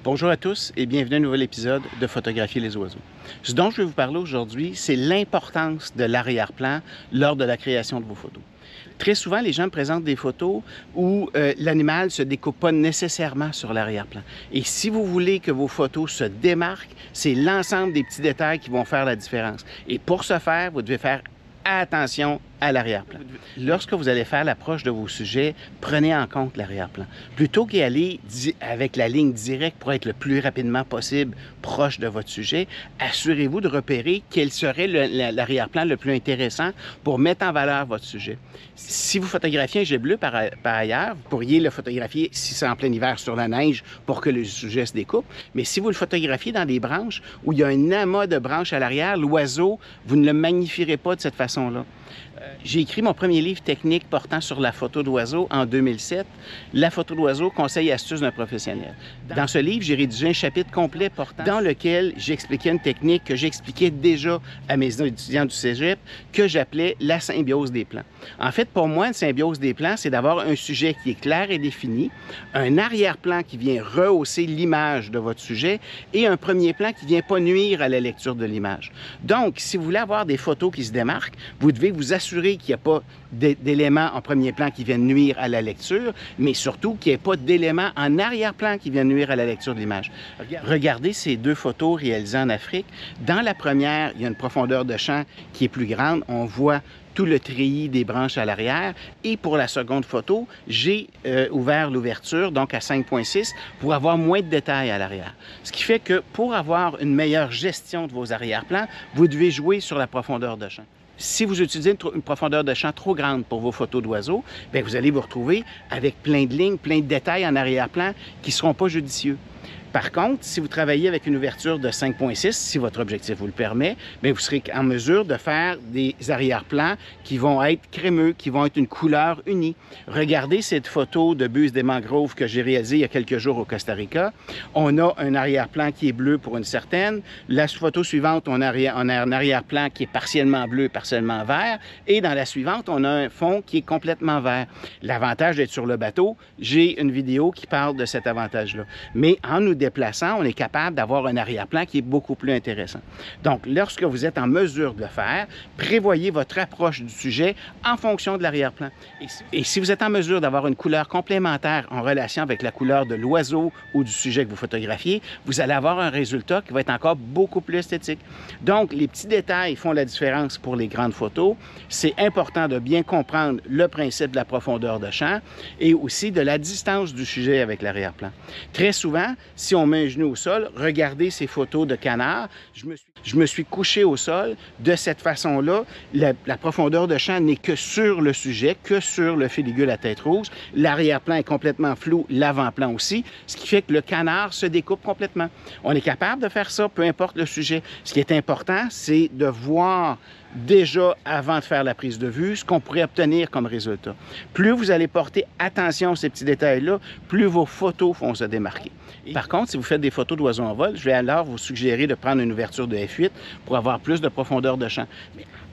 Bonjour à tous et bienvenue à un nouvel épisode de Photographier les oiseaux. Ce dont je vais vous parler aujourd'hui, c'est l'importance de l'arrière-plan lors de la création de vos photos. Très souvent, les gens me présentent des photos où l'animal ne se découpe pas nécessairement sur l'arrière-plan. Et si vous voulez que vos photos se démarquent, c'est l'ensemble des petits détails qui vont faire la différence. Et pour ce faire, vous devez faire attention à l'arrière-plan. Lorsque vous allez faire l'approche de vos sujets, prenez en compte l'arrière-plan. Plutôt qu'y aller avec la ligne directe pour être le plus rapidement possible proche de votre sujet, assurez-vous de repérer quel serait l'arrière-plan le plus intéressant pour mettre en valeur votre sujet. Si vous photographiez un jet bleu par ailleurs, vous pourriez le photographier si c'est en plein hiver sur la neige pour que le sujet se découpe. Mais si vous le photographiez dans des branches où il y a un amas de branches à l'arrière, l'oiseau, vous ne le magnifierez pas de cette façon-là. J'ai écrit mon premier livre technique portant sur la photo d'oiseau en 2007, La photo d'oiseau, conseils et astuces d'un professionnel. Dans ce livre, j'ai rédigé un chapitre complet dans lequel j'expliquais une technique que j'expliquais déjà à mes étudiants du cégep, que j'appelais la symbiose des plans. En fait, pour moi, une symbiose des plans, c'est d'avoir un sujet qui est clair et défini, un arrière-plan qui vient rehausser l'image de votre sujet et un premier plan qui ne vient pas nuire à la lecture de l'image. Donc, si vous voulez avoir des photos qui se démarquent, vous devez vous assurer qu'il n'y a pas d'éléments en premier plan qui viennent nuire à la lecture, mais surtout qu'il n'y ait pas d'éléments en arrière-plan qui viennent nuire à la lecture de l'image. Regardez ces deux photos réalisées en Afrique. Dans la première, il y a une profondeur de champ qui est plus grande. On voit tout le treillis des branches à l'arrière. Et pour la seconde photo, j'ai ouvert l'ouverture, donc à 5.6, pour avoir moins de détails à l'arrière. Ce qui fait que pour avoir une meilleure gestion de vos arrière-plans, vous devez jouer sur la profondeur de champ. Si vous utilisez une profondeur de champ trop grande pour vos photos d'oiseaux, bien, vous allez vous retrouver avec plein de lignes, plein de détails en arrière-plan qui ne seront pas judicieux. Par contre, si vous travaillez avec une ouverture de 5.6, si votre objectif vous le permet, bien, vous serez en mesure de faire des arrière-plans qui vont être crémeux, qui vont être une couleur unie. Regardez cette photo de buse des mangroves que j'ai réalisée il y a quelques jours au Costa Rica. On a un arrière-plan qui est bleu pour une certaine. La photo suivante, on a un arrière-plan qui est partiellement bleu, partiellement vert. Et dans la suivante, on a un fond qui est complètement vert. L'avantage d'être sur le bateau, j'ai une vidéo qui parle de cet avantage-là. Mais en nous déplaçant, on est capable d'avoir un arrière-plan qui est beaucoup plus intéressant. Donc, lorsque vous êtes en mesure de le faire, prévoyez votre approche du sujet en fonction de l'arrière-plan. Et si vous êtes en mesure d'avoir une couleur complémentaire en relation avec la couleur de l'oiseau ou du sujet que vous photographiez, vous allez avoir un résultat qui va être encore beaucoup plus esthétique. Donc, les petits détails font la différence pour les grandes photos. C'est important de bien comprendre le principe de la profondeur de champ et aussi de la distance du sujet avec l'arrière-plan. Très souvent, si on met un genou au sol, regardez ces photos de canard. Je me suis couché au sol. De cette façon-là, la profondeur de champ n'est que sur le sujet, que sur le filigule à tête rouge. L'arrière-plan est complètement flou, l'avant-plan aussi, ce qui fait que le canard se découpe complètement. On est capable de faire ça, peu importe le sujet. Ce qui est important, c'est de voir déjà, avant de faire la prise de vue, ce qu'on pourrait obtenir comme résultat. Plus vous allez porter attention à ces petits détails-là, plus vos photos vont se démarquer. Par contre, si vous faites des photos d'oiseaux en vol, je vais alors vous suggérer de prendre une ouverture de f8 pour avoir plus de profondeur de champ.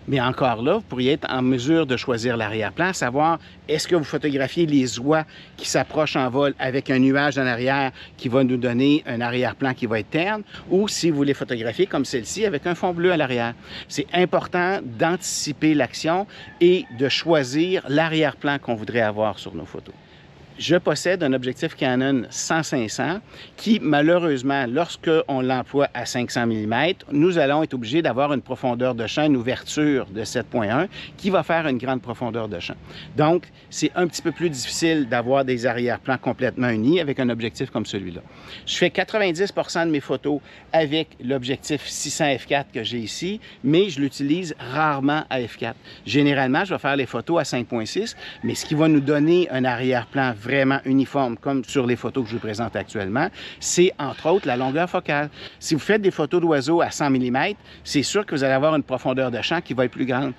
Mais encore là, vous pourriez être en mesure de choisir l'arrière-plan, savoir est-ce que vous photographiez les oies qui s'approchent en vol avec un nuage en arrière qui va nous donner un arrière-plan qui va être terne, ou si vous les photographiez comme celle-ci avec un fond bleu à l'arrière. C'est important d'anticiper l'action et de choisir l'arrière-plan qu'on voudrait avoir sur nos photos. Je possède un objectif Canon 100-500 qui, malheureusement, lorsqu'on l'emploie à 500 mm, nous allons être obligés d'avoir une profondeur de champ, une ouverture de 7.1 qui va faire une grande profondeur de champ. Donc, c'est un petit peu plus difficile d'avoir des arrière-plans complètement unis avec un objectif comme celui-là. Je fais 90% de mes photos avec l'objectif 600 f4 que j'ai ici, mais je l'utilise rarement à f4. Généralement, je vais faire les photos à 5.6, mais ce qui va nous donner un arrière-plan vraiment uniforme, comme sur les photos que je vous présente actuellement, c'est entre autres la longueur focale. Si vous faites des photos d'oiseaux à 100 mm, c'est sûr que vous allez avoir une profondeur de champ qui va être plus grande.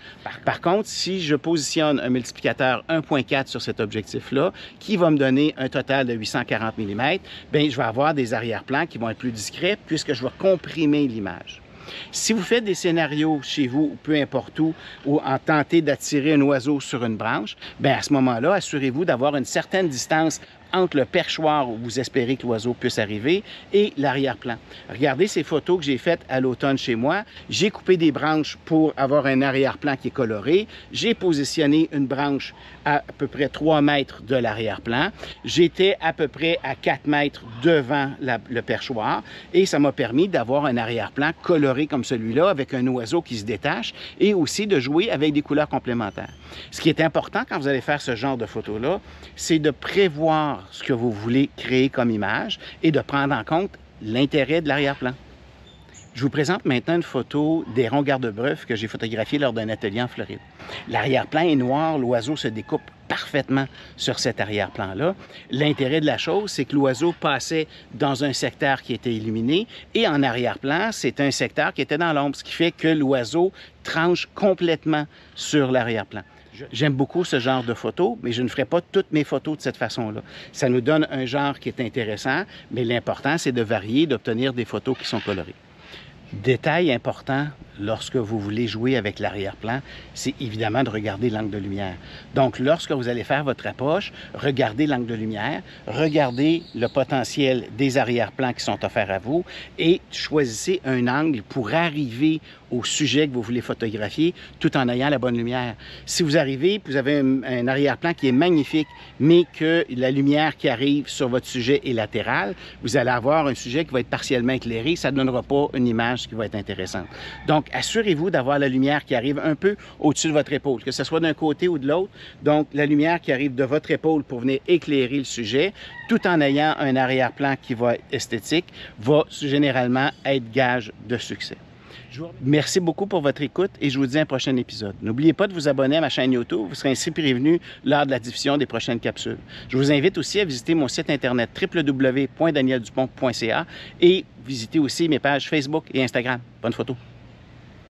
Par contre, si je positionne un multiplicateur 1.4 sur cet objectif-là, qui va me donner un total de 840 mm, bien, je vais avoir des arrière-plans qui vont être plus discrets puisque je vais comprimer l'image. Si vous faites des scénarios chez vous, ou peu importe où, ou en tentez d'attirer un oiseau sur une branche, bien à ce moment-là, assurez-vous d'avoir une certaine distance entre le perchoir où vous espérez que l'oiseau puisse arriver et l'arrière-plan. Regardez ces photos que j'ai faites à l'automne chez moi. J'ai coupé des branches pour avoir un arrière-plan qui est coloré. J'ai positionné une branche à peu près 3 mètres de l'arrière-plan. J'étais à peu près à 4 mètres devant le perchoir et ça m'a permis d'avoir un arrière-plan coloré comme celui-là avec un oiseau qui se détache et aussi de jouer avec des couleurs complémentaires. Ce qui est important quand vous allez faire ce genre de photos-là, c'est de prévoir ce que vous voulez créer comme image et de prendre en compte l'intérêt de l'arrière-plan. Je vous présente maintenant une photo d'héron garde-breuf que j'ai photographié lors d'un atelier en Floride. L'arrière-plan est noir, l'oiseau se découpe parfaitement sur cet arrière-plan-là. L'intérêt de la chose, c'est que l'oiseau passait dans un secteur qui était illuminé et en arrière-plan, c'est un secteur qui était dans l'ombre, ce qui fait que l'oiseau tranche complètement sur l'arrière-plan. J'aime beaucoup ce genre de photos, mais je ne ferai pas toutes mes photos de cette façon-là. Ça nous donne un genre qui est intéressant, mais l'important, c'est de varier, d'obtenir des photos qui sont colorées. Détail important lorsque vous voulez jouer avec l'arrière-plan, c'est évidemment de regarder l'angle de lumière. Donc, lorsque vous allez faire votre approche, regardez l'angle de lumière, regardez le potentiel des arrière-plans qui sont offerts à vous et choisissez un angle pour arriver au sujet que vous voulez photographier tout en ayant la bonne lumière. Si vous arrivez, vous avez un arrière-plan qui est magnifique, mais que la lumière qui arrive sur votre sujet est latérale, vous allez avoir un sujet qui va être partiellement éclairé, ça ne donnera pas une image qui va être intéressante. Donc, assurez-vous d'avoir la lumière qui arrive un peu au-dessus de votre épaule, que ce soit d'un côté ou de l'autre. Donc, la lumière qui arrive de votre épaule pour venir éclairer le sujet, tout en ayant un arrière-plan qui va être esthétique, va généralement être gage de succès. Merci beaucoup pour votre écoute et je vous dis à un prochain épisode. N'oubliez pas de vous abonner à ma chaîne YouTube, vous serez ainsi prévenu lors de la diffusion des prochaines capsules. Je vous invite aussi à visiter mon site internet www.danieldupont.ca et visiter aussi mes pages Facebook et Instagram. Bonne photo!